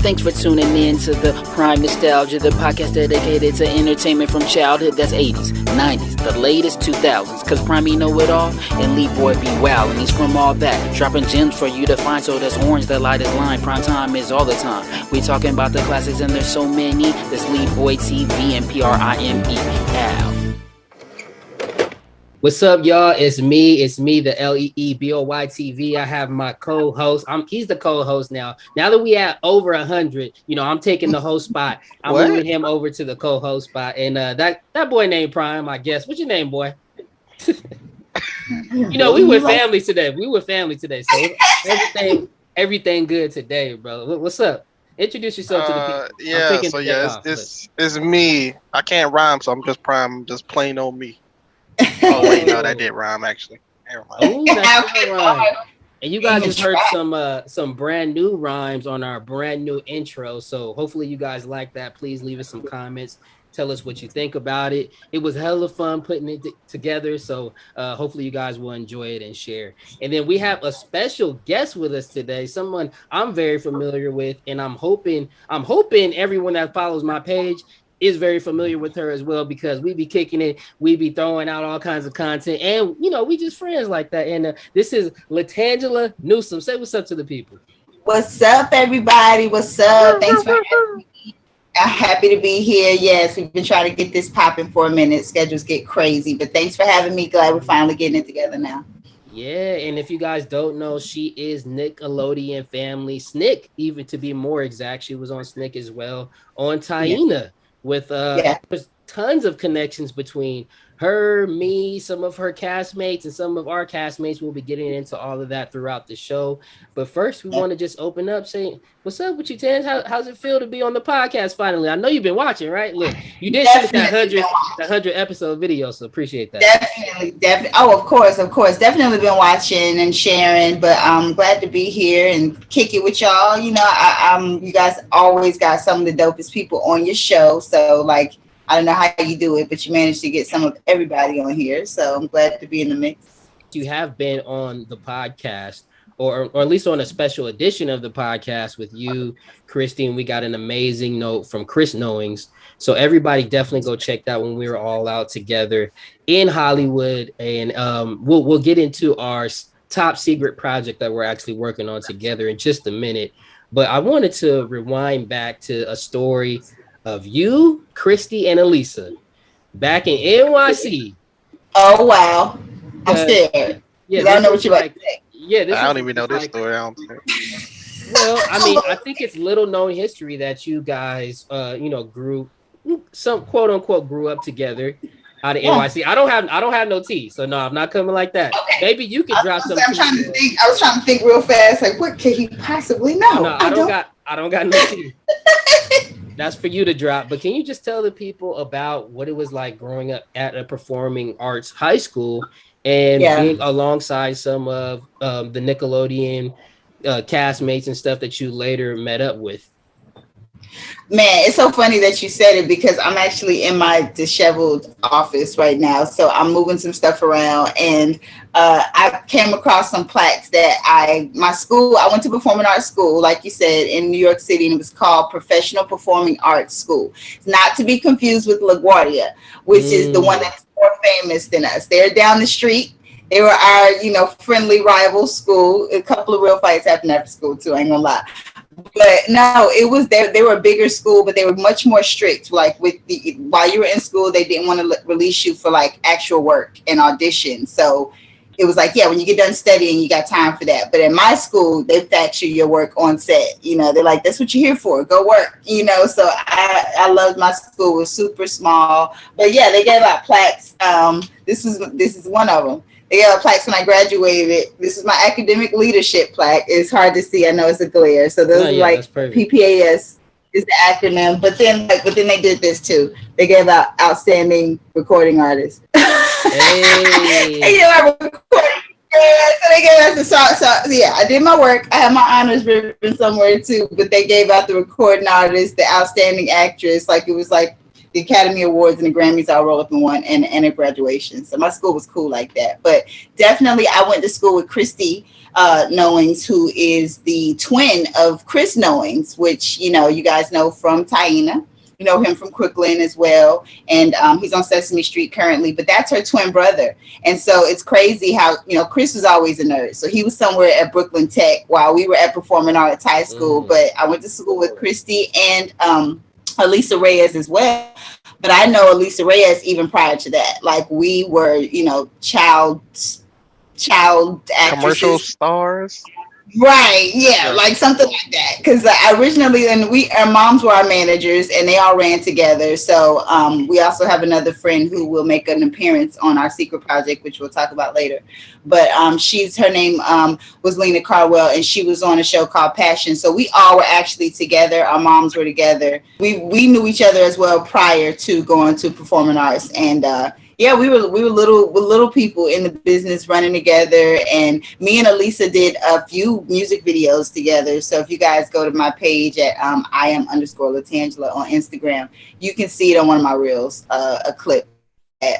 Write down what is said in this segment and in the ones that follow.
Thanks for tuning in to the Prime Nostalgia, the podcast dedicated to entertainment from childhood. That's 80s, 90s, the latest 2000s. Cause Prime know it all, and Leeboy be wild, and he's from all that. Dropping gems for you to find, so that's orange, the lightest line. Prime time is all the time. We talking about the classics, and there's so many. That's Leeboy TV and PRIME. Ow. What's up, y'all? It's me, the LEEBOY TV. I have my co-host. He's the co-host now. Now that we have over 100, I'm taking the host spot. I'm moving him over to the co-host spot. And that boy named Prime, I guess. What's your name, boy? We were family today. So everything good today, bro. What's up? Introduce yourself to the people. It's me. I can't rhyme, so I'm just Prime, just plain old me. Oh wait, no, that did rhyme actually. Oh, that's good rhyme. And you guys just heard some brand new rhymes on our brand new intro. So hopefully you guys like that. Please leave us some comments. Tell us what you think about it. It was hella fun putting it together. So hopefully you guys will enjoy it and share. And then we have a special guest with us today, someone I'm very familiar with, and I'm hoping everyone that follows my page is very familiar with her as well, because we be kicking it, we be throwing out all kinds of content, and we just friends like that. And this is LaTangela Newsome. Say what's up to the people. What's up, everybody? What's up? Thanks for having me. I'm happy to be here. Yes, we've been trying to get this popping for a minute. Schedules get crazy, but thanks for having me. Glad we're finally getting it together now. Yeah, and if you guys don't know, she is Nickelodeon family. Snick, even to be more exact. She was on Snick as well, on Taina. Yeah. With there's tons of connections between her, me, some of her castmates, and some of our castmates. We'll be getting into all of that throughout the show. But first, we want to just open up saying, what's up with you, Tan? How's it feel to be on the podcast finally? I know you've been watching, right? Look, you did shoot that 100 episode video, so appreciate that. Definitely. Oh, of course. Definitely been watching and sharing, but I'm glad to be here and kick it with y'all. You guys always got some of the dopest people on your show, so I don't know how you do it, but you managed to get some of everybody on here. So I'm glad to be in the mix. You have been on the podcast, or at least on a special edition of the podcast with you, Christine. We got an amazing note from Chris Knowings. So everybody definitely go check that when we were all out together in Hollywood. And we'll get into our top secret project that we're actually working on together in just a minute. But I wanted to rewind back to a story of you, Christy, and Elisa back in NYC. Oh wow, I'm scared. Yeah, I don't know what you're like. Yeah, I don't even know this story. Well, I think it's little known history that you guys, grew some quote unquote grew up together out of NYC. I don't have no tea, so no, I'm not coming like that. Okay. Maybe you could drop some. I was trying to think real fast. Like, what could he possibly know? No, I don't got no tea. That's for you to drop. But can you just tell the people about what it was like growing up at a performing arts high school and being alongside some of the Nickelodeon castmates and stuff that you later met up with? Man, it's so funny that you said it, because I'm actually in my disheveled office right now. So I'm moving some stuff around, and I came across some plaques that I went to performing arts school, like you said, in New York City, and it was called Professional Performing Arts School. It's not to be confused with LaGuardia, which is the one that's more famous than us. They're down the street. They were our, friendly rival school. A couple of real fights happened after school too, I ain't gonna lie. But no, it was they were a bigger school, but they were much more strict. Like while you were in school, they didn't want to release you for actual work and audition. So it was when you get done studying, you got time for that. But in my school, they factor your work on set. They're like, that's what you're here for. Go work. So I loved my school. It was super small, but yeah, they gave out plaques. This is one of them. They gave out plaques when I graduated. This is my academic leadership plaque. It's hard to see. I know it's a glare. So those are PPAS is the acronym. But then they did this too. They gave out outstanding recording artists. Hey. So they gave out the song. So yeah, I did my work. I have my honors ribbon somewhere too. But they gave out the recording artist, the outstanding actress. It was the Academy Awards and the Grammys all roll up in one, and a graduation. So my school was cool like that. But definitely, I went to school with Christy Knowings, who is the twin of Chris Knowings, which, you know, you guys know from Taina. You know him from Crooklyn as well, and he's on Sesame Street currently, but that's her twin brother. And so it's crazy how, you know, Chris was always a nerd, so he was somewhere at Brooklyn Tech while we were at Performing Arts High School. But I went to school with Christy and Elisa Reyes as well. But I know Elisa Reyes even prior to that. Like, we were, you know, child actresses. Commercial stars. Right, yeah, like something like that. Because originally, and our moms were our managers, and they all ran together. So we also have another friend who will make an appearance on our secret project, which we'll talk about later. But her name was Lena Carwell, and she was on a show called Passion. So we all were actually together. Our moms were together. We knew each other as well prior to going to Performing Arts, and yeah, we were little people in the business running together, and me and Elisa did a few music videos together. So if you guys go to my page at @IAM_LaTangela on Instagram, you can see it on one of my reels, a clip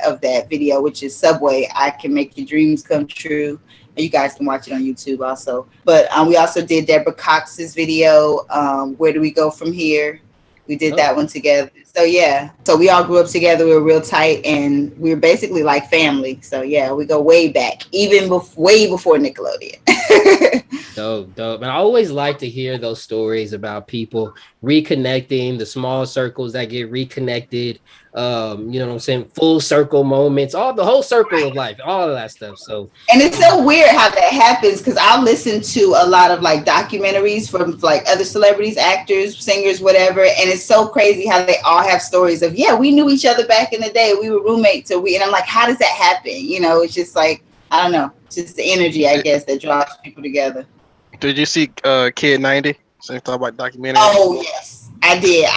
of that video, which is Subway, I Can Make Your Dreams Come True. You guys can watch it on YouTube also. But we also did Deborah Cox's video, Where Do We Go From Here? We did that one together. So yeah, so we all grew up together. We were real tight, and we were basically like family. So yeah, we go way back, even way before Nickelodeon. Dope. And I always like to hear those stories about people reconnecting, the small circles that get reconnected. You know what I'm saying? Full circle moments, the whole circle of life, all of that stuff. So, and it's so weird how that happens, because I'll listen to a lot of like documentaries from like other celebrities, actors, singers, whatever, and it's so crazy how they all have stories of, yeah, we knew each other back in the day, we were roommates, and I'm like, how does that happen? You know, it's just like, I don't know, it's just the energy, I guess, that draws people together. Did you see Kid 90? So you talk about documentaries. Oh yes, I did.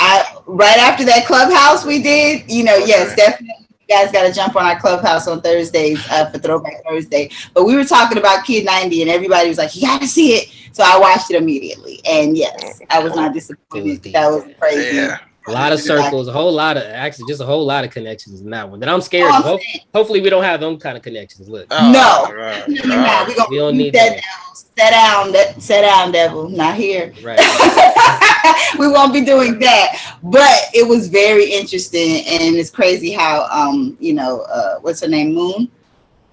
Right after that Clubhouse we did, you know, yes, definitely. You guys got to jump on our Clubhouse on Thursdays for Throwback Thursday. But we were talking about Kid 90, and everybody was like, you got to see it. So I watched it immediately, and yes, I was not disappointed. That was crazy. Yeah. A lot of circles, a whole lot of connections in that one. That I'm scared of. Hopefully we don't have them kind of connections. Look. No. We don't need that. Sit down, devil. Not here. Right. We won't be doing that. But it was very interesting, and it's crazy how what's her name? Moon?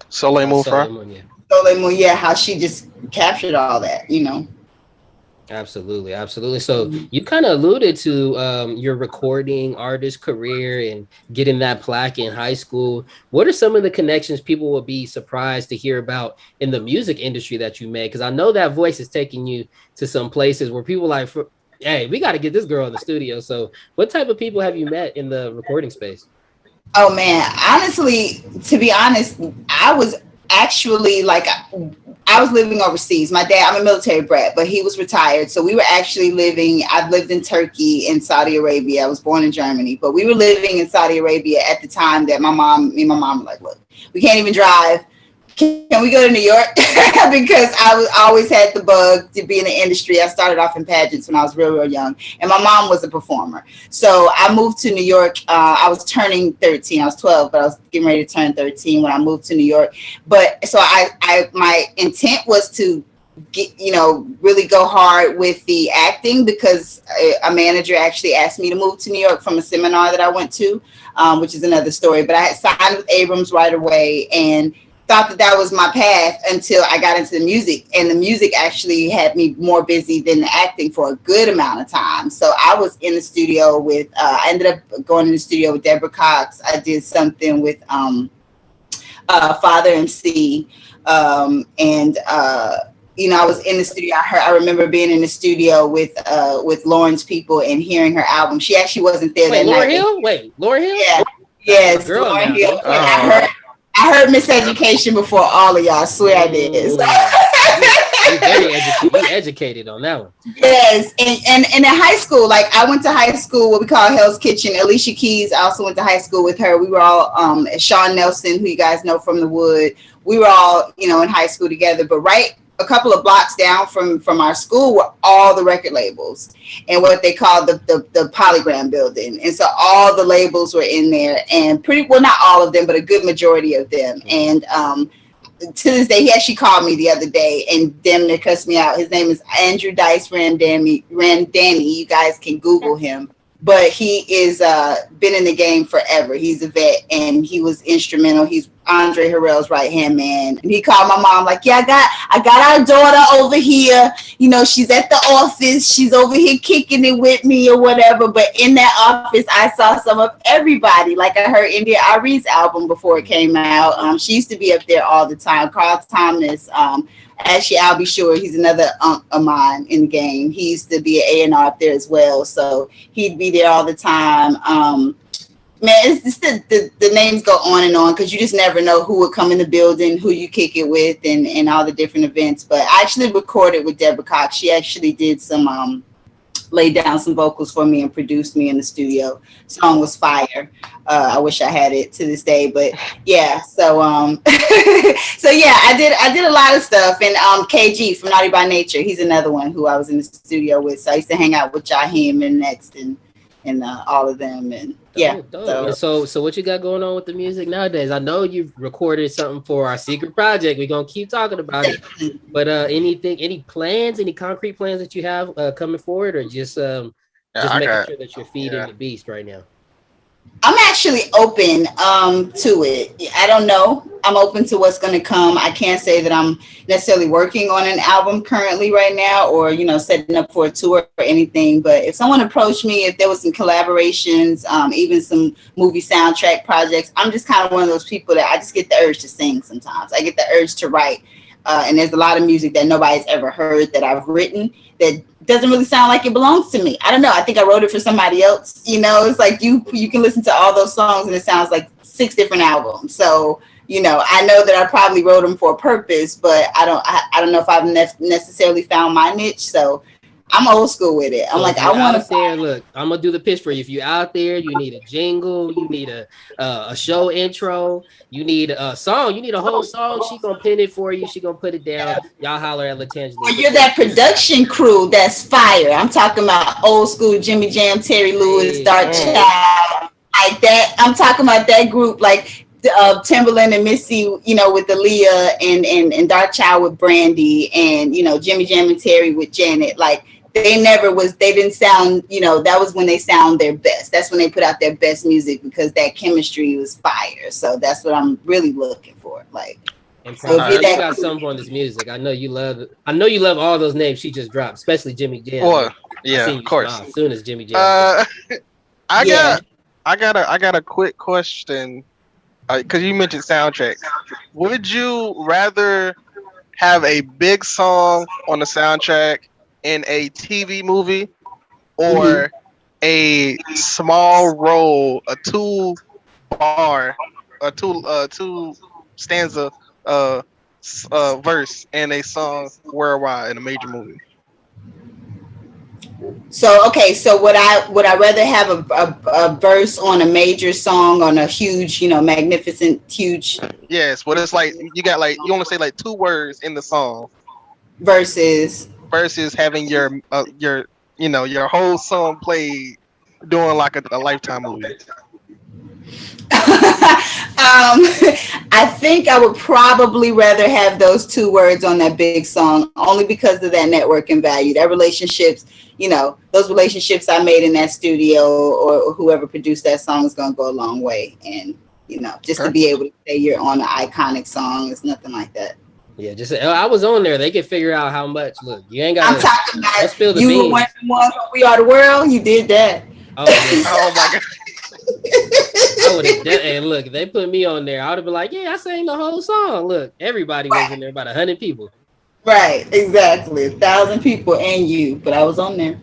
Soleil Moon. Soleil Moon, yeah, how she just captured all that, you know. Absolutely. So you kind of alluded to your recording artist career and getting that plaque in high school. What are some of the connections people will be surprised to hear about in the music industry that you made? Because I know that voice is taking you to some places where people like, hey, we got to get this girl in the studio. So what type of people have you met in the recording space? Oh, man. Honestly, to be honest, I was actually like, I was living overseas. My dad, I'm a military brat, but he was retired. So we were actually I've lived in Turkey and Saudi Arabia. I was born in Germany, but we were living in Saudi Arabia at the time that me and my mom were like, look, we can't even drive. Can we go to New York? Because I always had the bug to be in the industry. I started off in pageants when I was real young, and my mom was a performer. So I moved to New York. I was turning 13. I was 12, but I was getting ready to turn 13 when I moved to New York. But so my intent was to get, really go hard with the acting, because a manager actually asked me to move to New York from a seminar that I went to, which is another story. But I had signed with Abrams right away, and thought that was my path until I got into the music, and the music actually had me more busy than the acting for a good amount of time. So I was in the studio with I ended up going in the studio with Deborah Cox. I did something with Father MC, and I was in the studio. I remember being in the studio with Lauren's People and hearing her album. She actually wasn't there that Lauryn night. Hill? Wait, Lauryn Hill? Yeah. Yes, Lauryn Hill. I heard Miseducation before all of y'all. I swear I did. You're very educated on that one. Yes, and in high school, like I went to high school, what we call Hell's Kitchen. Alicia Keys, I also went to high school with her. We were all Sean Nelson, who you guys know from The Wood. We were all, in high school together. But right a couple of blocks down from our school were all the record labels and what they call the Polygram building. And so all the labels were in there, and not all of them, but a good majority of them. And to this day, he actually called me the other day and damn near cussed me out. His name is Andrew Dice Randani. You guys can Google him. But he is been in the game forever. He's a vet, and he was instrumental. He's Andre Harrell's right hand man. And he called my mom like, yeah, I got our daughter over here. You know, she's at the office. She's over here kicking it with me or whatever. But in that office, I saw some of everybody. Like I heard India Ari's album before it came out. She used to be up there all the time. Carl Thomas. Actually, I'll be sure he's another of mine in the game. He used to be an A&R up there as well, so he'd be there all the time. Man, it's the names go on and on because you just never know who would come in the building, who you kick it with, and all the different events. But I actually recorded with Deborah Cox. She actually did some laid down some vocals for me and produced me in the studio. Song was fire. I wish I had it to this day, but yeah. So so yeah, I did a lot of stuff. And KG from Naughty by Nature, he's another one who I was in the studio with. So I used to hang out with Jaheim and Next and all of them. And yeah. So what you got going on with the music nowadays? I know you've recorded something for our secret project. We're gonna keep talking about it. But any plans, any concrete plans that you have coming forward, or just making sure that you're feeding the beast right now? I'm actually open to it. I don't know. I'm open to what's going to come. I can't say that I'm necessarily working on an album currently right now, or, you know, setting up for a tour or anything. But if someone approached me, if there was some collaborations, even some movie soundtrack projects, I'm just kind of one of those people that I just get the urge to sing sometimes. I get the urge to write. And there's a lot of music that nobody's ever heard that I've written that doesn't really sound like it belongs to me. I don't know. I think I wrote it for somebody else. You know, it's like you can listen to all those songs and it sounds like 6 different albums. So, you know, I know that I probably wrote them for a purpose, but I don't know if I've necessarily found my niche. So I'm old school with it. I'm like, I want to there. Look, I'm gonna do the pitch for you. If you out there, you need a jingle, you need a show intro, you need a song, you need a whole song. She gonna pin it for you. She gonna put it down. Y'all holler at LaTangela. Well, you're that production crew that's fire. I'm talking about old school Jimmy Jam, Terry Lewis, Dark Child, like that. I'm talking about that group, like Timberland and Missy, you know, with Aaliyah and Dark Child with Brandy, and, you know, Jimmy Jam and Terry with Janet. Like, they didn't sound, you know, that was when they sound their best. That's when they put out their best music, because that chemistry was fire. So that's what I'm really looking for. Like, and so you got something on this music. I know you love all those names she just dropped, especially Jimmy Jam. Well, yeah, of course. As soon as Jimmy Jam. I got a quick question. Because you mentioned soundtrack. Would you rather have a big song on the soundtrack in a TV movie, or a small role, a two stanza verse in a song worldwide in a major movie? So, okay, so would I rather have a verse on a major song on a huge, you know, magnificent, huge? Yes, but it's like you only say like 2 words in the song versus having your whole song played doing like a Lifetime movie. I think I would probably rather have those 2 words on that big song, only because of that networking value. That relationships, you know, those relationships I made in that studio, or whoever produced that song, is gonna go a long way. And, you know, just to be able to say you're on an iconic song is nothing like that. Yeah, just I was on there. They can figure out how much. Look, you ain't got. I'm talking about spill the you beans. were one We Are the World. You did that. Oh, yeah. Oh my god. I would have. Hey, look, if they put me on there, I would have been like, yeah, I sang the whole song. Look, everybody was in there, about 100 people. Right, exactly, 1,000 people and you, but I was on there.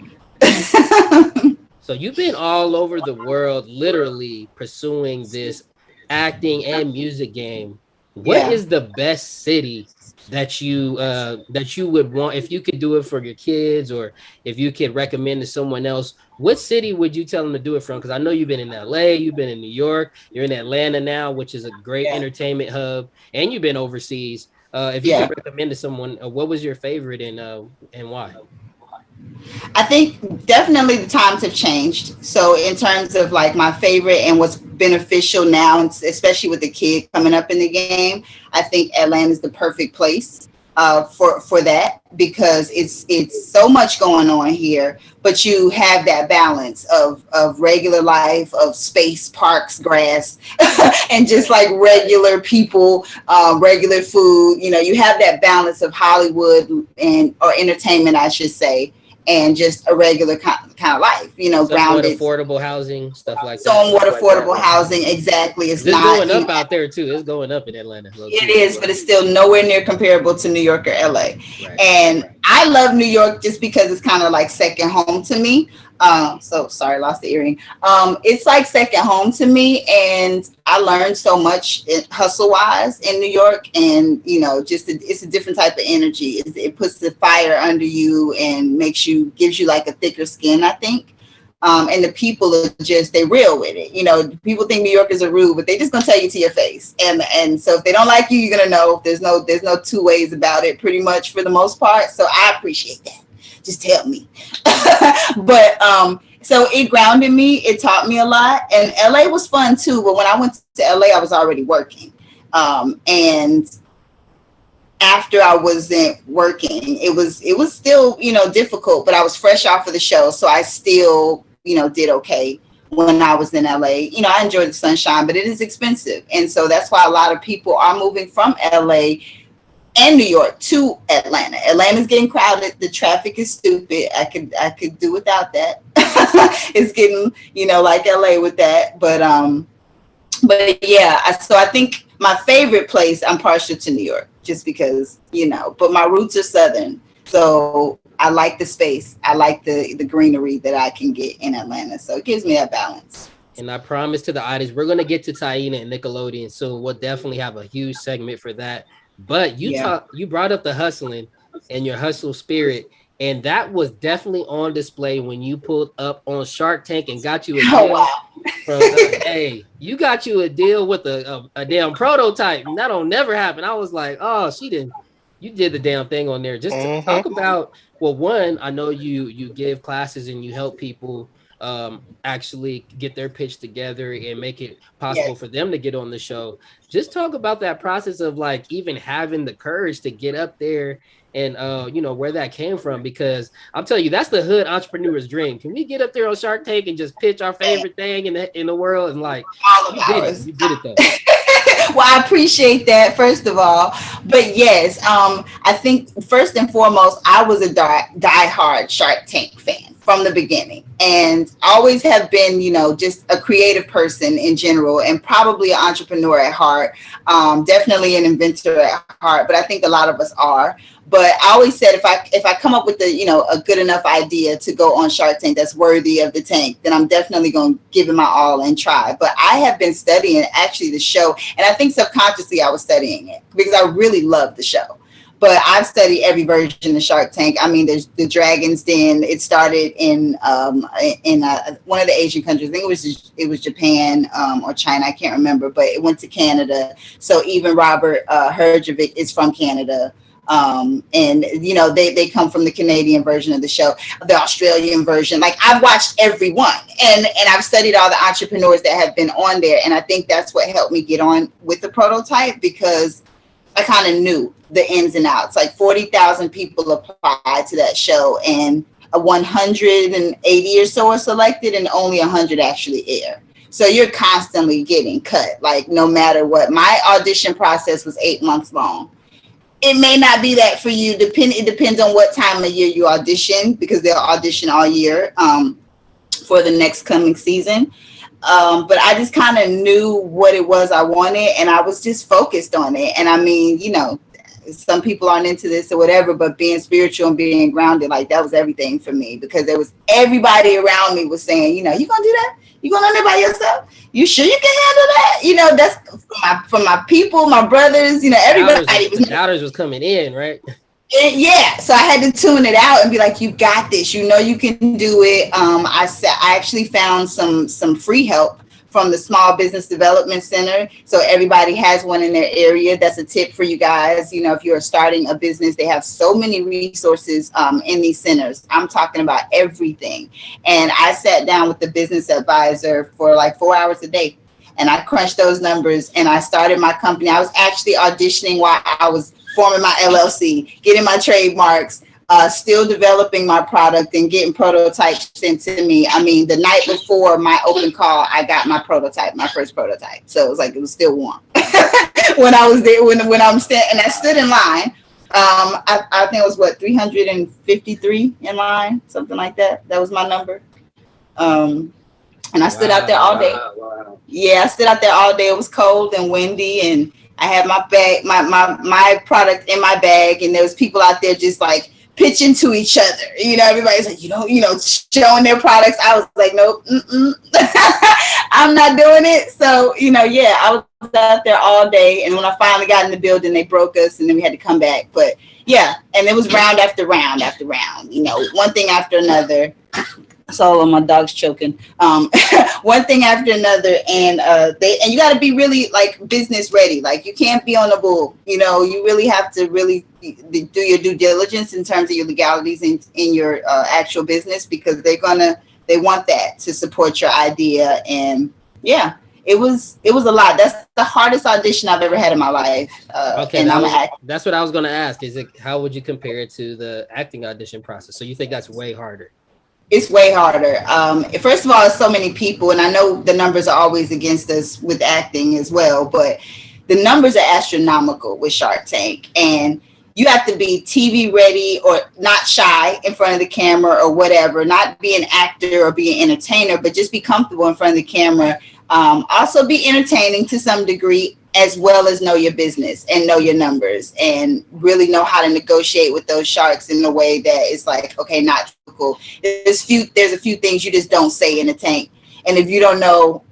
So you've been all over the world, literally pursuing this acting and music game. What is the best city that you would want, if you could do it for your kids, or if you could recommend to someone else? What city would you tell them to do it from? Because I know you've been in LA, you've been in New York, you're in Atlanta now, which is a great entertainment hub, and you've been overseas. If you could recommend to someone, what was your favorite and why? I think definitely the times have changed. So in terms of like my favorite and what's beneficial now, especially with the kid coming up in the game, I think Atlanta is the perfect place for that, because it's so much going on here, but you have that balance of regular life, of space, parks, grass, and just like regular people, regular food. You know, you have that balance of Hollywood or entertainment, I should say, and just a regular kind of life, you know, grounded. Affordable housing, stuff like that. Somewhat affordable housing, exactly. It's not going up out there too. It's going up in Atlanta. It is, but it's still nowhere near comparable to New York or LA. Right. And I love New York just because it's kind of like second home to me. So sorry, lost the earring. It's like second home to me, and I learned so much hustle wise in New York, and you know, it's a different type of energy. It puts the fire under you and gives you like a thicker skin, I think. And the people are they real with it. You know, people think New Yorkers are rude, but they just gonna tell you to your face. And so if they don't like you, you're gonna know. There's no two ways about it, pretty much, for the most part. So I appreciate that. Just tell me. But so it grounded me. It taught me a lot. And LA was fun too. But when I went to LA, I was already working. And after I wasn't working, it was still, you know, difficult, but I was fresh off of the show. So I still, you know, did okay when I was in LA. You know, I enjoyed the sunshine, but it is expensive. And so that's why a lot of people are moving from LA and New York to Atlanta. Atlanta's getting crowded. The traffic is stupid. I could do without that. It's getting, you know, like LA with that. But yeah, so I think my favorite place, I'm partial to New York just because, you know, but my roots are Southern. So I like the space. I like the greenery that I can get in Atlanta. So it gives me that balance. And I promise to the audience, we're going to get to Taina and Nickelodeon. So we'll definitely have a huge segment for that. But you brought up the hustling and your hustle spirit, and that was definitely on display when you pulled up on Shark Tank and got you a deal from hey, you got you a deal with a damn prototype, and that'll never happen. I was like, oh, you did the damn thing on there. Just to talk about, well, one, I know you give classes and you help people actually get their pitch together and make it possible for them to get on the show. Just talk about that process of like even having the courage to get up there and you know, where that came from, because I'm telling you, that's the hood entrepreneur's dream. Can we get up there on Shark Tank and just pitch our favorite thing in the world? And like, you did it though. Well, I appreciate that, first of all. But yes, I think first and foremost, I was a die-hard Shark Tank fan from the beginning, and always have been, you know, just a creative person in general, and probably an entrepreneur at heart, definitely an inventor at heart, but I think a lot of us are. But I always said, if I come up with a good enough idea to go on Shark Tank that's worthy of the tank, then I'm definitely going to give it my all and try. But I have been studying actually the show, and I think subconsciously I was studying it because I really love the show. But I've studied every version of Shark Tank. I mean, there's the Dragon's Den. It started in one of the Asian countries. I think it was Japan or China. I can't remember, but it went to Canada. So even Robert Herjavec is from Canada. And you know, they come from the Canadian version of the show, the Australian version. Like, I've watched every one, and I've studied all the entrepreneurs that have been on there. And I think that's what helped me get on with the prototype, because I kind of knew the ins and outs. Like 40,000 people applied to that show, and 180 or so are selected, and only 100 actually air. So you're constantly getting cut, like no matter what. My audition process was 8 months long. It may not be that for you. It depends on what time of year you audition, because they'll audition all year for the next coming season. But I just kind of knew what it was I wanted, and I was just focused on it. And I mean, you know, some people aren't into this or whatever, but being spiritual and being grounded, like, that was everything for me, because there was everybody around me was saying, you know, you gonna do that? You gonna learn it by yourself? You sure you can handle that? You know, that's from my people, my brothers, you know, everybody. Doubters was coming in, right? Yeah, so I had to tune it out and be like, you got this, you know, you can do it. I actually found some free help from the Small Business Development Center. So everybody has one in their area. That's a tip for you guys. You know, if you're starting a business, they have so many resources in these centers. I'm talking about everything. And I sat down with the business advisor for like 4 hours a day. And I crunched those numbers and I started my company. I was actually auditioning while I was forming my LLC, getting my trademarks, still developing my product and getting prototypes sent to me. I mean, the night before my open call, I got my prototype, my first prototype. So it was like, it was still warm when I was there, when I'm standing, and I stood in line. I think it was what, 353 in line, something like that. That was my number. And I stood out there all day. Wow. Yeah, I stood out there all day. It was cold and windy, and I had my bag, my product in my bag, and there was people out there just like pitching to each other. You know, everybody's like, showing their products. I was like, nope, I'm not doing it. So, yeah, I was out there all day, and when I finally got in the building, they broke us, and then we had to come back. But yeah, and it was round after round after round. One thing after another. So my dog's choking. One thing after another, and you got to be really like business ready. Like you can't be on the bull. You really have to really do your due diligence in terms of your legalities in your actual business, because they want that to support your idea. And yeah, it was a lot. That's the hardest audition I've ever had in my life. Okay, that's what I was going to ask. How would you compare it to the acting audition process? So you think that's way harder? It's way harder. First of all, it's so many people, and I know the numbers are always against us with acting as well, but the numbers are astronomical with Shark Tank, and you have to be TV ready or not shy in front of the camera or whatever, not be an actor or be an entertainer, but just be comfortable in front of the camera. Also be entertaining to some degree, as well as know your business and know your numbers and really know how to negotiate with those sharks in a way that is like, okay, not typical. There's a few things you just don't say in a tank. And if you don't know,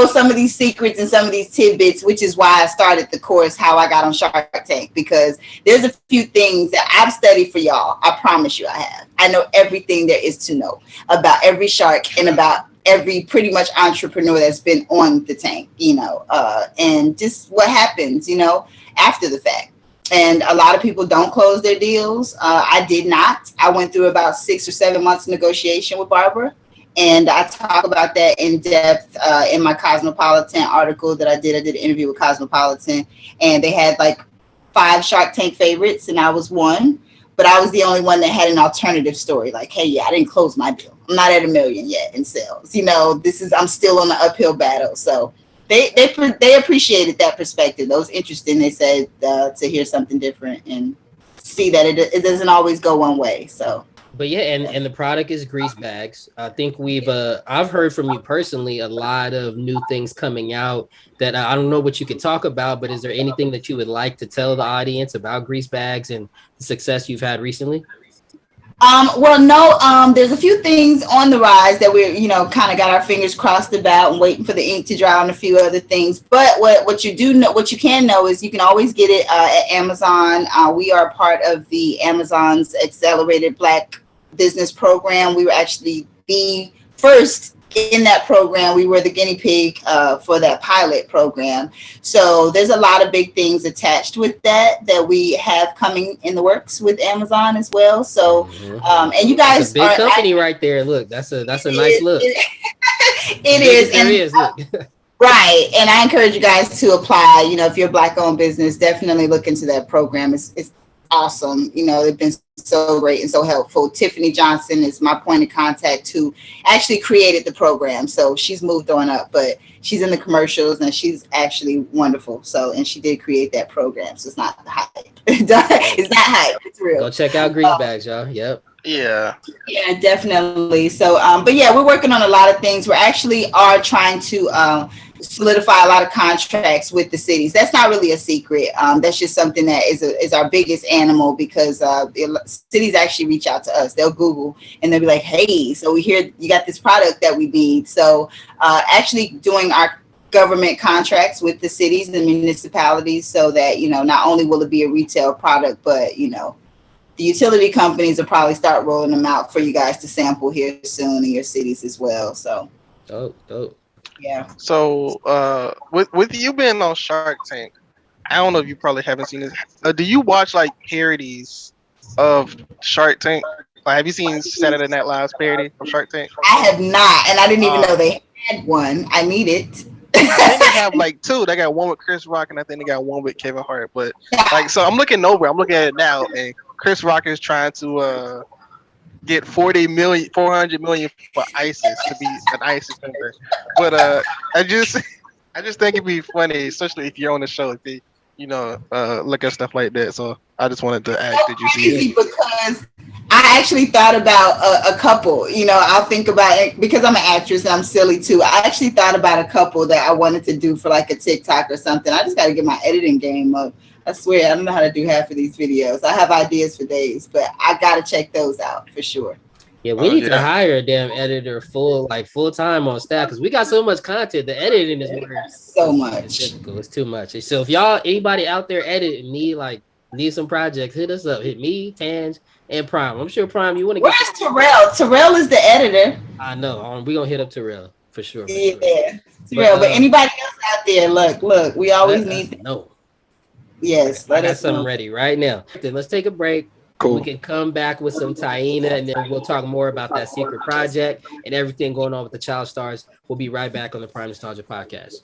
some of these secrets and some of these tidbits, which is why I started the course, How I Got on Shark Tank, because there's a few things that I've studied for y'all. I promise you I have. I know everything there is to know about every shark and about every pretty much entrepreneur that's been on the tank, and just what happens, after the fact. And a lot of people don't close their deals. I did not. I went through about 6 or 7 months of negotiation with Barbara. And I talk about that in depth in my Cosmopolitan article that I did. I did an interview with Cosmopolitan, and they had like 5 Shark Tank favorites, and I was one. But I was the only one that had an alternative story. Like, hey, yeah, I didn't close my deal. I'm not at $1 million yet in sales. I'm still on the uphill battle. So they appreciated that perspective. That was interesting. They said to hear something different and see that it doesn't always go one way. So. But yeah, and the product is grease bags. I think I've heard from you personally a lot of new things coming out that I don't know what you could talk about, but is there anything that you would like to tell the audience about grease bags and the success you've had recently? There's a few things on the rise that we're, kind of got our fingers crossed about and waiting for the ink to dry on a few other things. But what you can know is you can always get it at Amazon. We are part of the Amazon's Accelerated Black Business Program. We were actually the first in that program. We were the guinea pig for that pilot program. So there's a lot of big things attached with that we have coming in the works with Amazon as well. So and you guys, that's a big company right there. Look, that's a nice look. It is. There is. Look. Right. And I encourage you guys to apply. If you're a Black owned business, definitely look into that program. It's awesome. They've been so great and so helpful. Tiffany Johnson is my point of contact who actually created the program. So she's moved on up, but she's in the commercials and she's actually wonderful. So, and she did create that program. So it's not hype. It's not hype. It's real. Go check out Grease Bags, y'all. Yep. Yeah, definitely. So, but yeah, we're working on a lot of things. We actually are trying to solidify a lot of contracts with the cities. That's not really a secret. That's just something that is our biggest animal, because cities actually reach out to us. They'll Google and they'll be like, hey, so we hear you got this product that we need. So actually doing our government contracts with the cities and municipalities, so that, not only will it be a retail product, but, the utility companies will probably start rolling them out for you guys to sample here soon in your cities as well. So dope. Yeah. So, with you being on Shark Tank, I don't know if you probably haven't seen this. Do you watch like parodies of Shark Tank? Like, have you seen Saturday Night Live's parody of Shark Tank? I have not, and I didn't even know Uh, they had one. I need it. I think they have like two. They got one with Chris Rock, and I think they got one with Kevin Hart. But like, so I'm looking at it now, and Chris Rock is trying to get 400 million for ISIS to be an ISIS member. But I just think it'd be funny, especially if you're on the show, if they, look at stuff like that. So I just wanted to ask, did you see it? Because I actually thought about a couple. I'll think about it because I'm an actress and I'm silly too. I actually thought about a couple that I wanted to do for like a TikTok or something. I just got to get my editing game up. I swear, I don't know how to do half of these videos. I have ideas for days, but I got to check those out for sure. Yeah, we need to hire a damn editor full time on staff because we got so much content. The editing is so much. It's difficult. It's too much. So if anybody out there editing need some projects, hit us up. Hit me, Tange, and Prime. I'm sure Prime, you want to get. Where's Terrell? Terrell is the editor. I know. We gonna hit up Terrell for sure. Yeah, Terrell. But anybody else out there, look. We always need. No. Yes, I got something ready right now. Then let's take a break. Cool. We can come back with some Taina, and then we'll talk more about that secret project and everything going on with the child stars. We'll be right back on the Prime Nostalgia Podcast.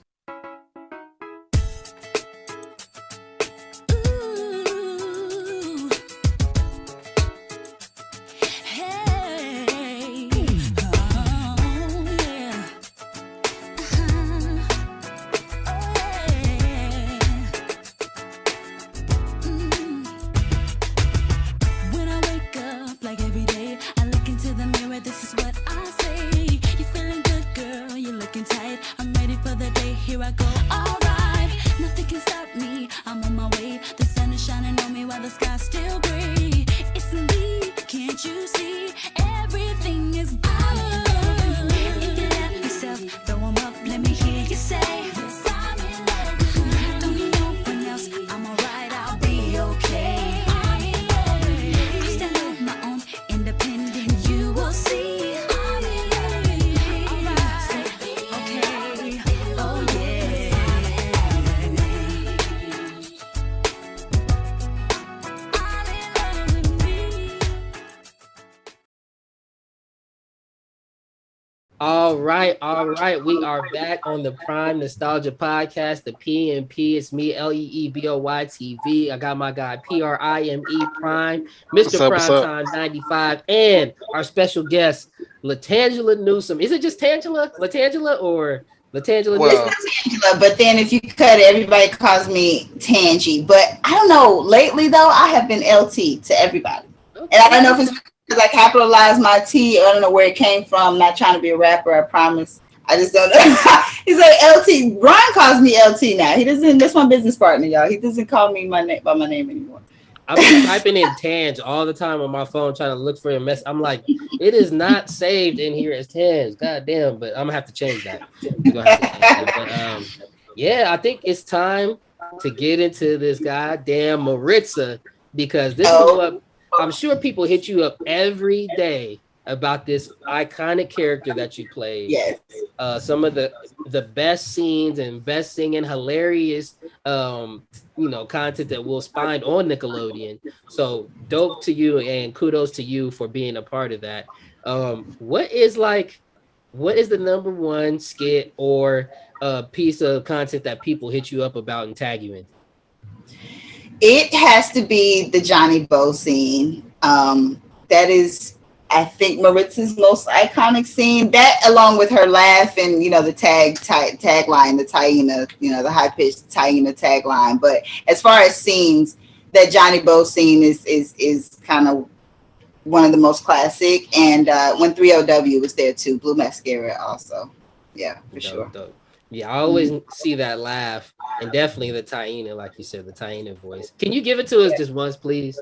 All right. We are back on the Prime Nostalgia Podcast, the PNP. It's me, LEEBOY TV. I got my guy PRIME Prime, Mr. Primetime 95, and our special guest, LaTangela Newsome. Is it just Tangela? LaTangela or LaTangela Newsome? Tangela, but then if you cut it, everybody calls me Tangy. But I don't know. Lately, though, I have been LT to everybody. Okay. And I don't know if it's because I capitalized my T. I don't know where it came from. I'm not trying to be a rapper, I promise. I just don't know. He's like LT. Brian calls me LT now. He doesn't. That's my business partner, y'all. He doesn't call me by my name anymore. I'm typing in Tange all the time on my phone trying to look for a mess. I'm like, it is not saved in here as Tange. God damn, but I'm gonna have to change that. But, yeah, I think it's time to get into this goddamn Maritza because this is what I'm sure people hit you up every day about this iconic character that you played. Yes. Some of the best scenes and best singing, hilarious, content that we'll find on Nickelodeon. So dope to you and kudos to you for being a part of that. What is the number one skit or piece of content that people hit you up about and tag you in? It has to be the Johnny Bo scene. That is, I think, Maritza's most iconic scene. That, along with her laugh and the tagline, the Taina, the high pitched Taina tagline. But as far as scenes, that Johnny Bo scene is kind of one of the most classic. And when 3LW was there too, Blue Mascara also. Yeah, for sure. Dope. Yeah, I always see that laugh, and definitely the Taina, like you said, the Taina voice. Can you give it to us just once, please?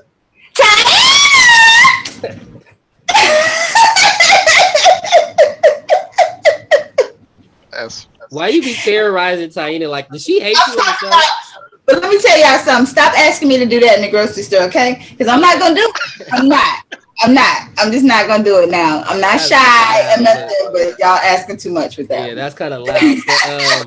Yes. Why you be terrorizing Taina? Like, does she hate you in the show? But let me tell y'all something. Stop asking me to do that in the grocery store, okay? Because I'm not gonna do it. I'm not. I'm not. I'm just not gonna do it now. I'm not That's shy or loud, nothing, but y'all asking too much with that. yeah, that's kind of loud.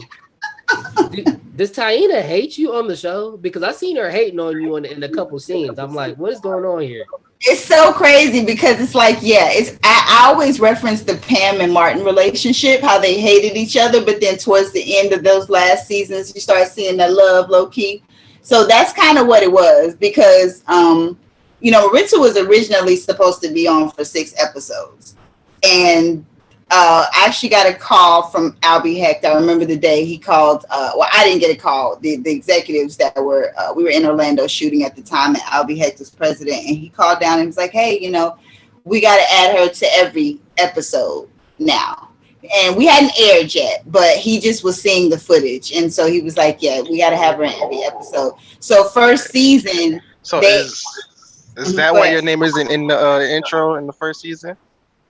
But does Taina hate you on the show? Because I seen her hating on you in a couple scenes. I'm like, what is going on here? It's so crazy because it's like, yeah, I always reference the Pam and Martin relationship, how they hated each other, but then towards the end of those last seasons, you start seeing that love low key. So that's kind of what it was because, Maritza was originally supposed to be on for 6 episodes, and I actually got a call from Albie Hecht. I remember the day he called. I didn't get a call. The executives that were we were in Orlando shooting at the time, and Albie Hecht was president. And he called down and was like, "Hey, we got to add her to every episode now." And we hadn't aired yet, but he just was seeing the footage, and so he was like, "Yeah, we got to have her in every episode." So first season. So is that why your name is in the intro in the first season?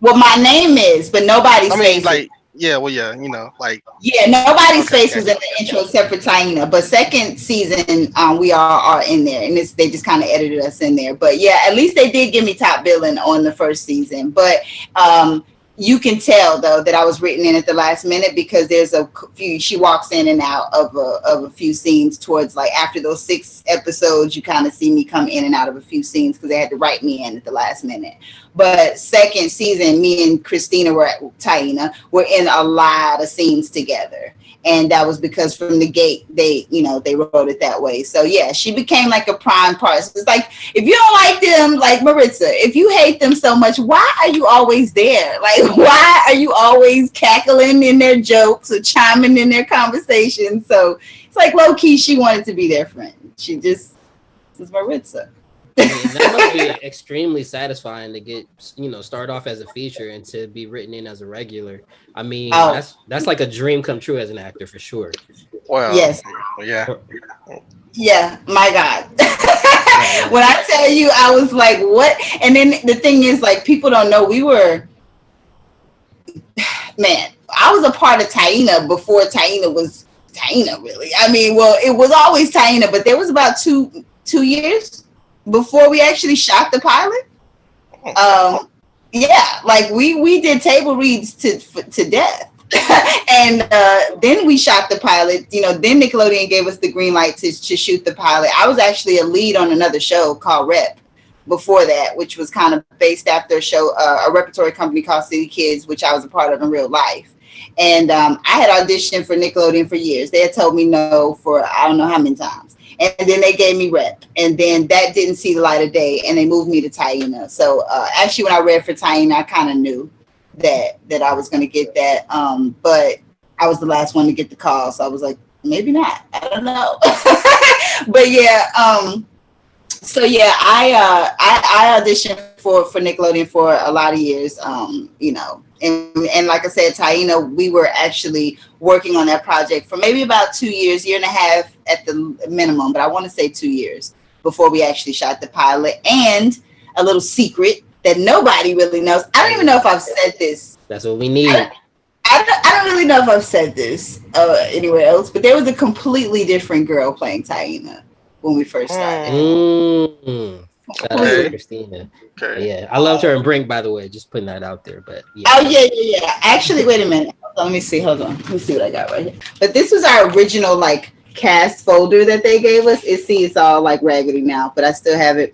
Well, my name is, but nobody's face. Like, yeah, well, yeah, like. Yeah, nobody's face was in the intro except for Taina. But second season, we all are in there, and they just kind of edited us in there. But yeah, at least they did give me top billing on the first season. But you can tell though that I was written in at the last minute because there's a few. She walks in and out of a few scenes towards like after those 6 episodes. You kind of see me come in and out of a few scenes because they had to write me in at the last minute. But second season, me and Christina Taina were in a lot of scenes together. And that was because from the gate, they wrote it that way. So yeah, she became like a prime part. So it's like, if you don't like them, like Maritza, if you hate them so much, why are you always there? Like, why are you always cackling in their jokes or chiming in their conversations? So it's like low key, she wanted to be their friend. She just was Maritza. I mean, that must be extremely satisfying to get, start off as a feature and to be written in as a regular. I mean, that's like a dream come true as an actor for sure. Well, yes. Yeah. Yeah, my God. When I tell you, I was like, what? And then the thing is, like, people don't know man, I was a part of Taina before Taina was Taina, really. I mean, well, it was always Taina, but there was about two years before we actually shot the pilot. Yeah, like we did table reads to death. And then we shot the pilot. Then Nickelodeon gave us the green light to shoot the pilot. I was actually a lead on another show called Rep before that, which was kind of based after a repertory company called City Kids, which I was a part of in real life. And I had auditioned for Nickelodeon for years. They had told me no for I don't know how many times. And then they gave me Rep. And then that didn't see the light of day, and they moved me to Taina. So actually, when I read for Taina, I kind of knew that I was going to get that. But I was the last one to get the call. So I was like, maybe not. I don't know. But yeah. So yeah, I auditioned for Nickelodeon for a lot of years. And like I said, Taina, we were actually working on that project for maybe about 2 years, year and a half at the minimum, but I want to say 2 years before we actually shot the pilot. And a little secret that nobody really knows. I don't even know if I've said this. That's what we need. I don't really know if I've said this anywhere else, but there was a completely different girl playing Taina when we first started. Shout out to Christina. Okay. Yeah, I loved her in Brink, by the way. Just putting that out there, but yeah. Oh yeah. Actually, wait a minute. Let me see. Hold on. Let me see what I got right here. But this was our original like cast folder that they gave us. It's all like raggedy now, but I still have it.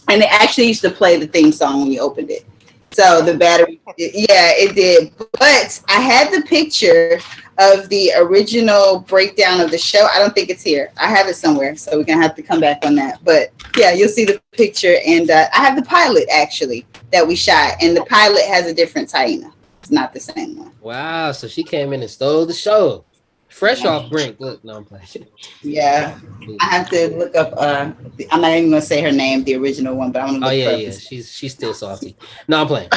And it actually used to play the theme song when you opened it. So the battery, yeah, it did. But I had the picture of the original breakdown of the show. I don't think it's here. I have it somewhere, so we're gonna have to come back on that. But yeah, you'll see the picture, and I have the pilot actually that we shot, and the pilot has a different Taina. It's not the same one. Wow, so she came in and stole the show. Fresh off Brink. Look, no, I'm playing. Yeah, I have to look up. I'm not even gonna say her name, the original one, but I'm gonna look her up. Yeah. She's still salty. No, I'm playing.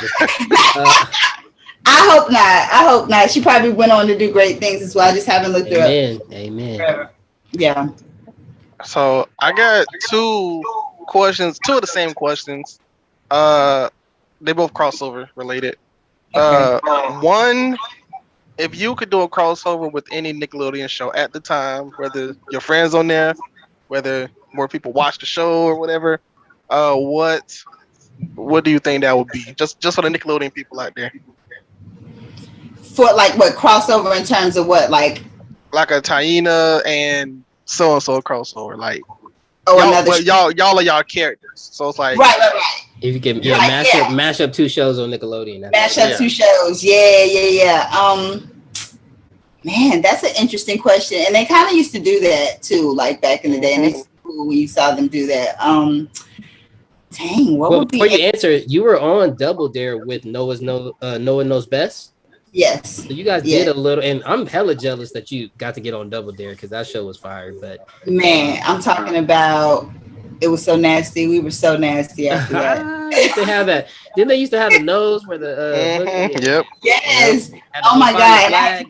I hope not. She probably went on to do great things as well. I just haven't looked her up. Amen. Yeah. So I got 2 questions, 2 of the same questions. They both crossover related. Okay. One, if you could do a crossover with any Nickelodeon show at the time, whether your friends on there, whether more people watch the show or whatever, what what do you think that would be? Just for the Nickelodeon people out there. For like what crossover in terms of what like a Taina and so and so crossover, like y'all are y'all characters. So it's like right. If you can mash up two shows on Nickelodeon. Mash up two shows. Yeah. Man, that's an interesting question. And they kind of used to do that too, like back in the day. And it's cool when you saw them do that. Dang, what would be before you answer, you were on Double Dare with Noah Knows Best. Yes. So you guys did a little, and I'm hella jealous that you got to get on Double Dare because that show was fire. But man, I'm talking about it was so nasty. We were so nasty after that. Used to have that. Didn't they used to have the nose where the Yep. Yes. Oh my god.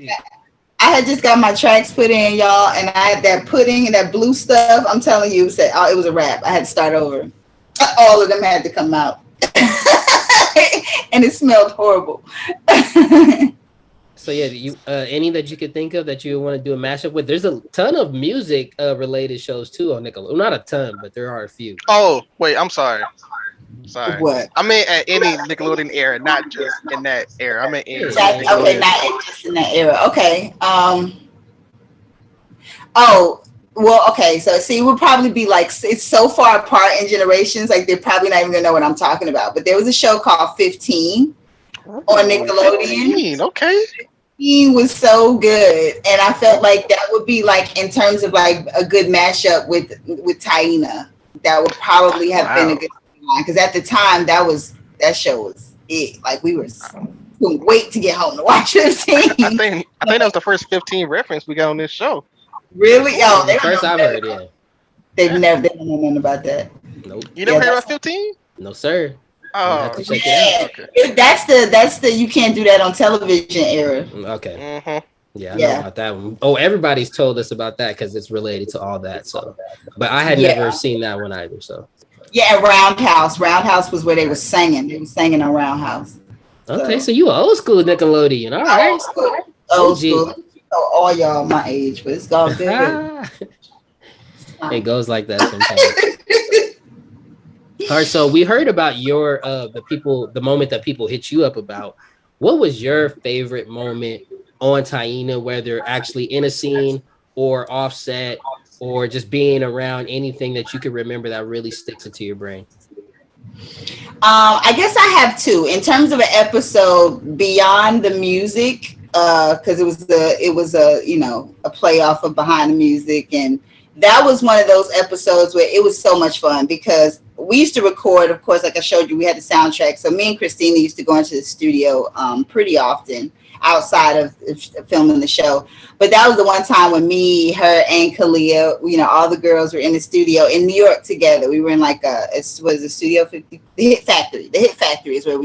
I had just got my tracks put in, y'all, and I had that pudding and that blue stuff. I'm telling you, it was a wrap. I had to start over. All of them had to come out. And it smelled horrible. So yeah, you any that you could think of that you want to do a mashup with? There's a ton of music related shows too on Nickelodeon. Well, not a ton, but there are a few. Oh wait, I'm sorry. What? I mean at any Nickelodeon era, not just in that era. I mean okay, not just in that era. Okay. Okay. So see, it would probably be like it's so far apart in generations, like they're probably not even gonna know what I'm talking about. But there was a show called 15 on Nickelodeon. 15, okay. He was so good, and I felt like that would be like in terms of like a good mashup with Taina. That would probably have been a good one because at the time that show was it. Like we were couldn't wait to get home to watch 15. I think that was the first 15 reference we got on this show. Really? Oh, the first I've heard. Yeah, they don't know nothing about that. Nope. You never heard about 15? No, sir. Oh, check it out. Okay. That's the you can't do that on television era. Okay. Mm-hmm. Yeah, I know about that one. Oh, everybody's told us about that because it's related to all that. So, but I had never seen that one either. So. Yeah, Roundhouse. Roundhouse was where they were singing. They were singing on Roundhouse. Okay, so you old school Nickelodeon. All right. Old school. All y'all my age, but it's gone good. It goes like that sometimes. All right, so we heard about your the moment that people hit you up about. What was your favorite moment on Taina, whether actually in a scene or offset or just being around, anything that you can remember that really sticks into your brain? I guess I have two. In terms of an episode beyond the music, because it was a playoff of Behind the Music, and that was one of those episodes where it was so much fun because we used to record, of course, like I showed you, we had the soundtrack. So me and Christina used to go into the studio pretty often outside of filming the show. But that was the one time when me, her, and Kalia, all the girls were in the studio in New York together. We were in like Studio 50, the Hit Factory. The Hit Factory is where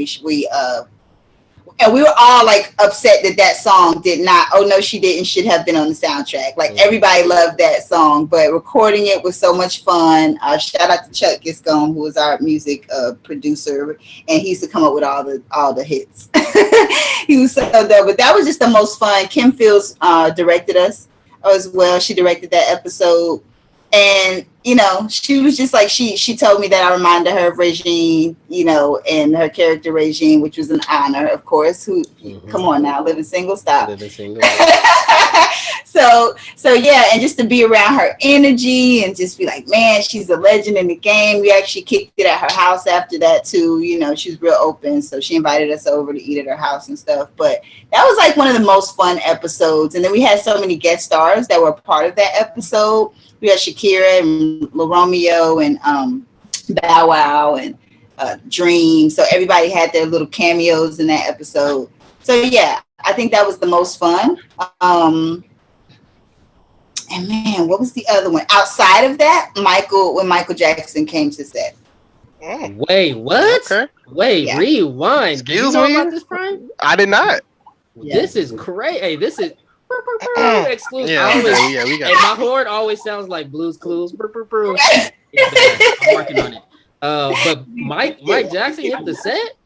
and we were all like upset that song did not. Oh no, she didn't. Should have been on the soundtrack. Like everybody loved that song, but recording it was so much fun. Shout out to Chuck Giscombe, who was our music producer, and he used to come up with all the hits. He was so dope. But that was just the most fun. Kim Fields directed us as well. She directed that episode. And, she was just like, she told me that I reminded her of Regine, and her character Regine, which was an honor, of course. Come on now, living single, stop. Living single. So yeah, and just to be around her energy and just be like, man, she's a legend in the game. We actually kicked it at her house after that too. She was real open. So she invited us over to eat at her house and stuff. But that was like one of the most fun episodes. And then we had so many guest stars that were part of that episode. We had Shakira and La Romeo and Bow Wow and Dream. So everybody had their little cameos in that episode. So yeah, I think that was the most fun. And man, what was the other one? Outside of that, when Michael Jackson came to set. Wait, what? Okay. Wait, rewind. Excuse me? Did you know about this, Brian? I did not. Yeah. This is crazy. Hey, this is exclusive. Yeah, we got it. My horn always sounds like Blue's Clues. I'm working on it. But Mike Jackson hit the set?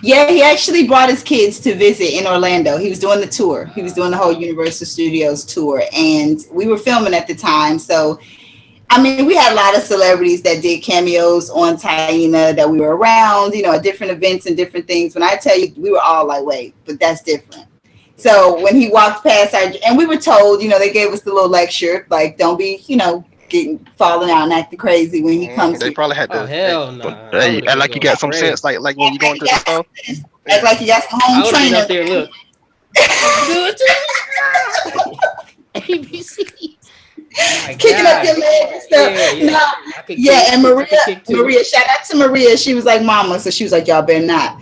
Yeah, he actually brought his kids to visit in Orlando. He was doing the tour. He was doing the whole Universal Studios tour, and we were filming at the time. So I mean, we had a lot of celebrities that did cameos on Taina that we were around, at different events and different things. When I tell you, we were all like, wait, but that's different. So when he walked past and we were told, they gave us the little lecture, like, don't be, falling out and acting crazy when he comes. They probably had to. Oh, hell no. Hey, act like you got some sense, like when you go into the store. Act like you got some home training. Up there, look. ABC. Kicking up your legs and stuff. And Maria, shout out to Maria. She was like mama, so she was like, y'all better not.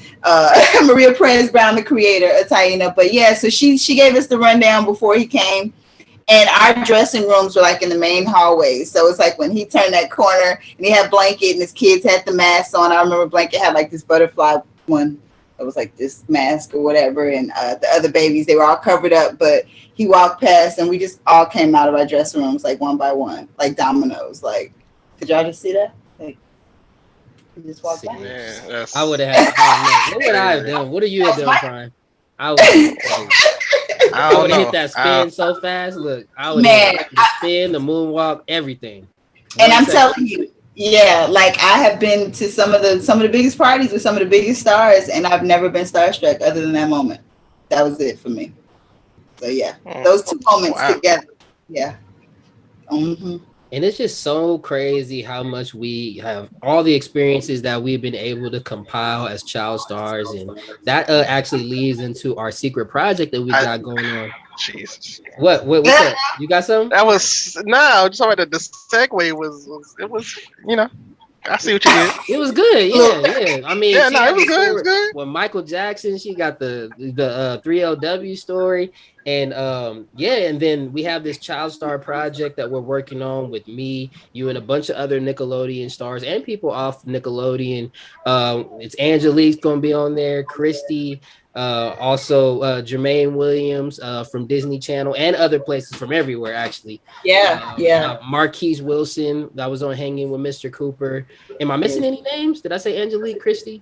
Maria Prince Brown, the creator of Taina. But yeah, so she gave us the rundown before he came. And our dressing rooms were like in the main hallway. So it's like when he turned that corner and he had Blanket and his kids had the masks on. I remember Blanket had like this butterfly one. It was like this mask or whatever. And the other babies, they were all covered up. But he walked past and we just all came out of our dressing rooms like one by one, like dominoes. Like, could y'all just see that? Like, he just walked by. I would have had, what would I have done? What are you have done, Brian? I would have hit that spin so fast. Look, I would have hit the spin, the moonwalk, everything. And I'm telling you, like I have been to some of the biggest parties with some of the biggest stars, and I've never been starstruck other than that moment. That was it for me. So those two moments together. Yeah. Mm-hmm. And it's just so crazy how much we have, all the experiences that we've been able to compile as child stars, and that actually leads into our secret project that we got going on. Jesus. What's up? You got something? That was I'm just talking about the segue was I see what you did. It was good, yeah. I mean, it was good. It was good. When Michael Jackson, she got the 3LW story, and and then we have this Child Star project that we're working on with me, you, and a bunch of other Nickelodeon stars and people off Nickelodeon. It's Angelique's gonna be on there, Christy. Also Jermaine Williams from Disney Channel and other places from everywhere, actually. Marquise Wilson, that was on Hanging with Mr. Cooper. Am I missing any names? Did I say Angelique, Christy?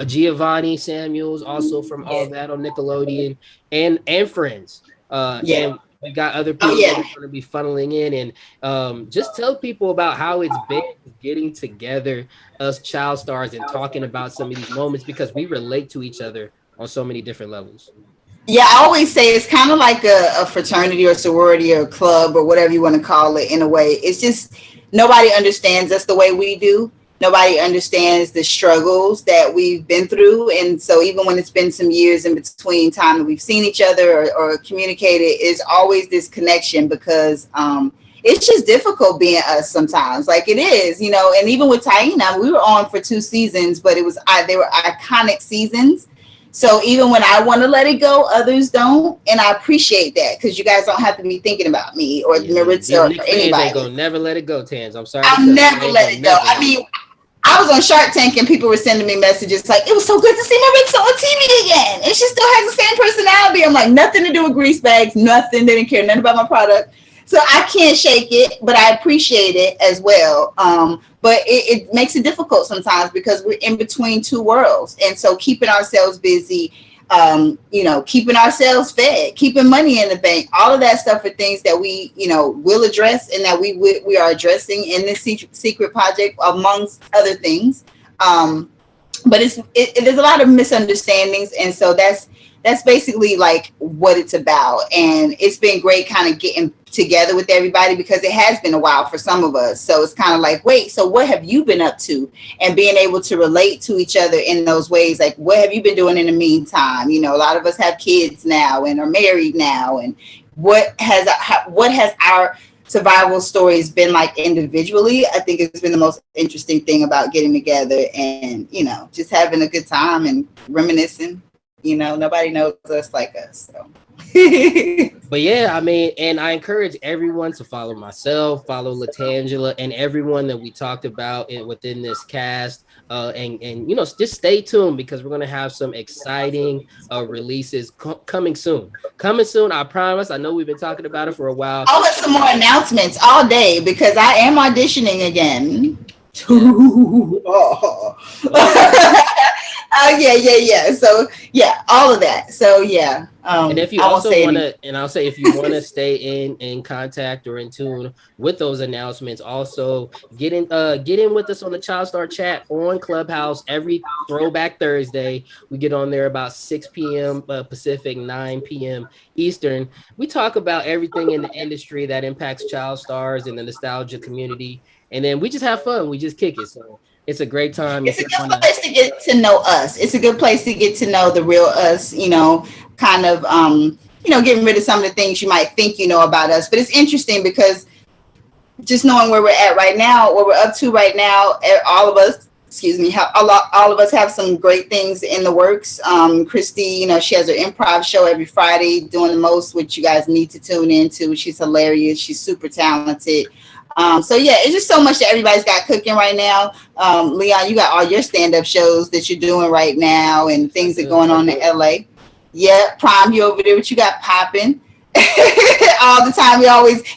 Giovanni Samuels, also from all that on Nickelodeon, and friends. And we got other people that are going to be funneling in, and just tell people about how it's been getting together, us child stars, and talking about some of these moments, because we relate to each other on so many different levels. Yeah, I always say it's kind of like a fraternity or sorority or club or whatever you want to call it in a way. It's just nobody understands us the way we do. Nobody understands the struggles that we've been through. And so even when it's been some years in between time that we've seen each other or communicated, it's always this connection, because it's just difficult being us sometimes. Like it is, and even with Taina, we were on for 2 seasons, but they were iconic seasons. So even when I want to let it go, others don't, and I appreciate that, because you guys don't have to be thinking about me or Maritza or anybody. Ain't gonna never let it go, Tans. I'm sorry. I'll never let it go. I mean, I was on Shark Tank and people were sending me messages like, it was so good to see Maritza on TV again, and she still has the same personality. I'm like, nothing to do with grease bags, nothing. They didn't care nothing about my product. So I can't shake it, but I appreciate it as well. But it makes it difficult sometimes because we're in between 2 worlds. And so keeping ourselves busy, keeping ourselves fed, keeping money in the bank, all of that stuff are things that we, will address and that we are addressing in this secret project, amongst other things. But there's a lot of misunderstandings. And so that's basically like what it's about. And it's been great kind of getting together with everybody, because it has been a while for some of us. So it's kind of like, wait, so what have you been up to? And being able to relate to each other in those ways, like, what have you been doing in the meantime? A lot of us have kids now and are married now. And what has our survival stories been like individually? I think it's been the most interesting thing about getting together and, just having a good time and reminiscing. Nobody knows us like us. So. But yeah, I mean, and I encourage everyone to follow myself, follow LaTangela, and everyone that we talked about within this cast. And just stay tuned, because we're going to have some exciting releases coming soon. I promise. I know we've been talking about it for a while. I'll let some more announcements all day, because I am auditioning again. Oh yeah. So yeah, all of that. So yeah. And if you also want to, and I'll say if you want to stay in contact or in tune with those announcements, also get in with us on the Child Star Chat on Clubhouse every Throwback Thursday. We get on there about 6 p.m. Pacific, 9 p.m. Eastern. We talk about everything in the industry that impacts child stars and the nostalgia community, and then we just have fun. We just kick it. So it's a great time. It's a good place to get to know us. It's a good place to get to know the real us, kind of getting rid of some of the things you might think you know about us. But it's interesting because just knowing where we're at right now, what we're up to right now, all of us, all of us have some great things in the works. Christy, she has her improv show every Friday, doing the most, which you guys need to tune into. She's hilarious. She's super talented. So yeah, it's just so much that everybody's got cooking right now. Leon, you got all your stand-up shows that you're doing right now and things that are going on in LA. Yeah, Prime, you over there, what you got popping? All the time.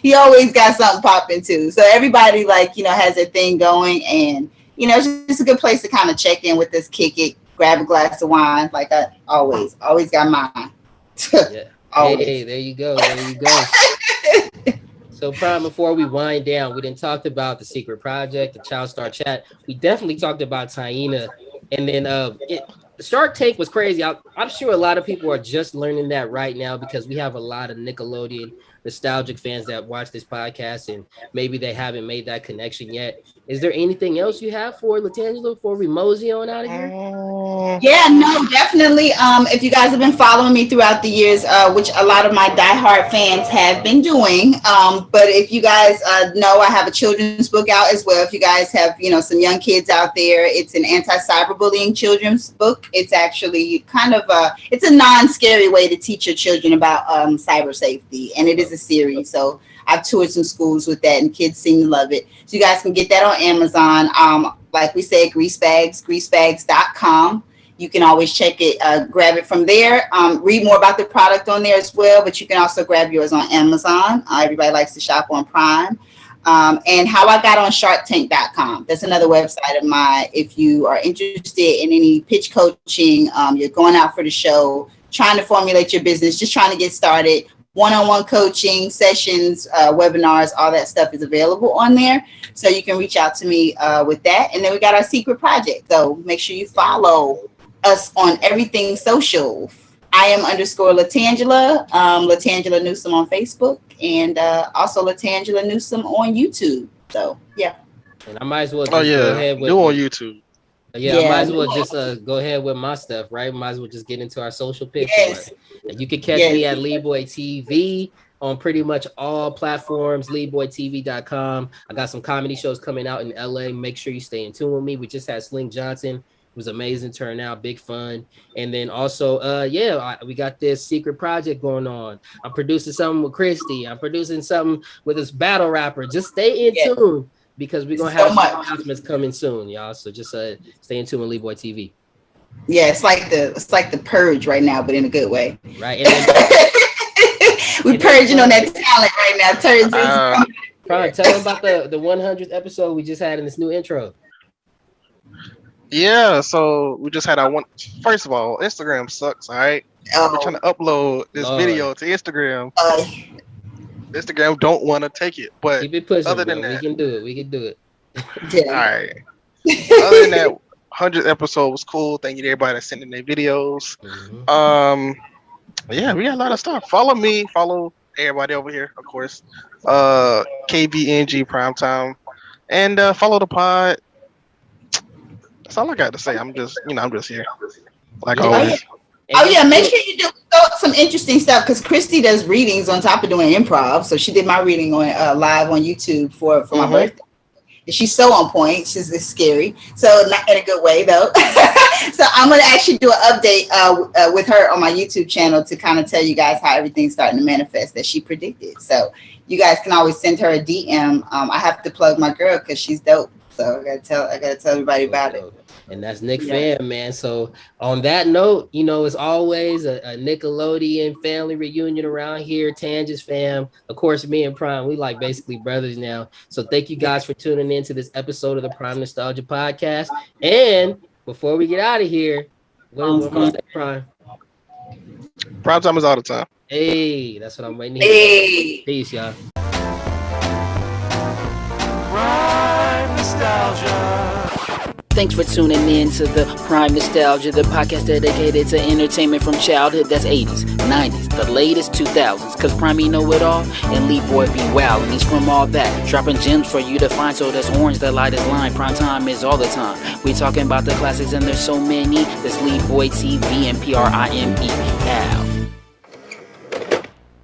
He always got something popping too. So everybody has their thing going, and it's just a good place to kind of check in with us, kick it, grab a glass of wine, like I always got mine. Yeah. Hey, there you go. So Prime, before we wind down, we didn't talk about the secret project, the Child Star Chat. We definitely talked about Taina, and then Shark Tank was crazy. I'm sure a lot of people are just learning that right now because we have a lot of Nickelodeon nostalgic fans that watch this podcast, and maybe they haven't made that connection yet. Is there anything else you have for LaTangela before we mosey on out of here? Yeah, no, definitely. If you guys have been following me throughout the years, which a lot of my diehard fans have been doing, but if you guys know, I have a children's book out as well. If you guys have, some young kids out there, it's an anti-cyberbullying children's book. It's actually kind of it's a non-scary way to teach your children about cyber safety, and it is a series. So I've toured some schools with that, and kids seem to love it. So you guys can get that on Amazon. Like we said, greasebags.com. You can always check it, grab it from there. Read more about the product on there as well, but you can also grab yours on Amazon. Everybody likes to shop on Prime. And how I got on sharktank.com. That's another website of mine. If you are interested in any pitch coaching, you're going out for the show, trying to formulate your business, just trying to get started, one-on-one coaching sessions, webinars, all that stuff is available on there. So you can reach out to me with that. And then we got our secret project. So make sure you follow us on everything social. I am _LaTangela, LaTangela Newsome on Facebook, and also LaTangela Newsome on YouTube. So yeah. And I might as well just go ahead with on YouTube. Yeah, I might as well just go ahead with my stuff, right? Might as well just get into our social picture. Yes. And you can catch me at Leeboy TV on pretty much all platforms, LeeboyTV.com. I got some comedy shows coming out in LA. Make sure you stay in tune with me. We just had Sling Johnson. It was amazing turnout, big fun. And then also, we got this secret project going on. I'm producing something with Christy. I'm producing something with this battle rapper. Just stay in tune, because we're going to have some announcements coming soon, y'all. So just stay in tune with Leeboy TV. Yeah, it's like the purge right now, but in a good way. Right. And then, we're purging on that talent right now. Tell them about the 100th episode we just had in this new intro. Yeah, so we just had our one. First of all, Instagram sucks, all right? We're trying to upload this video to Instagram. Instagram don't want to take it, but keep it pushing, other than that, we can do it. Yeah. All right. Other than that, 100th episode was cool. Thank you to everybody that sent in their videos. Mm-hmm. Yeah, we got a lot of stuff. Follow me, follow everybody over here, of course. KBNG Primetime, and follow the pod. That's all I got to say. I'm just here, like always. Make sure you do some interesting stuff, because Christy does readings on top of doing improv. So she did my reading on live on YouTube for my birthday. And she's so on point. She's scary. So not in a good way though. So I'm gonna actually do an update with her on my YouTube channel to kind of tell you guys how everything's starting to manifest that she predicted. So you guys can always send her a DM. I have to plug my girl because she's dope. So I gotta tell everybody about it. And that's Nick Fam, man. So on that note, as always, a Nickelodeon family reunion around here. Tanges fam, of course, me and Prime, we like basically brothers now. So thank you guys for tuning in to this episode of the Prime Nostalgia Podcast. And before we get out of here, What's that prime? Prime time is all the time. Hey, that's what I'm waiting to hear. Hey. Peace, y'all. Prime Nostalgia. Thanks for tuning in to the Prime Nostalgia, the podcast dedicated to entertainment from childhood that's 80s, 90s, the latest 2000s, cause Prime know it all, and Leeboy be wild, and he's from all that, dropping gems for you to find, so that's orange, the lightest line, prime time is all the time. We talking about the classics and there's so many, that's Leeboy TV and PRIME. Ow.